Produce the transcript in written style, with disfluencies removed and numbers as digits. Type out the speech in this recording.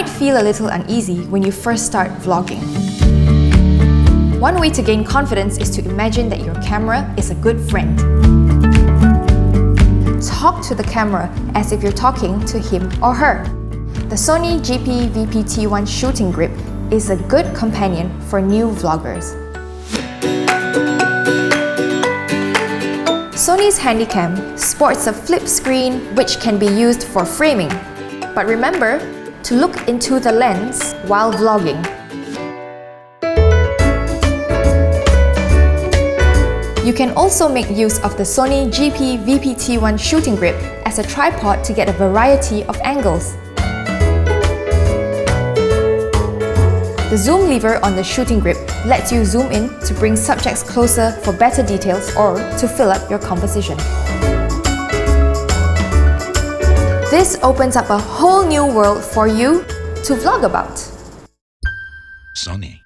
might feel a little uneasy when you first start vlogging. One way to gain confidence is to imagine that your camera is a good friend. Talk to the camera as if you're talking to him or her. The Sony GP-VP-T1 shooting grip is a good companion for new vloggers. Sony's Handycam sports a flip screen which can be used for framing. But remember to look into the lens while vlogging. You can also make use of the Sony GP-VP-T1 shooting grip as a tripod to get a variety of angles. The zoom lever on the shooting grip lets you zoom in to bring subjects closer for better details or to fill up your composition. This opens up a whole new world for you to vlog about. Sony.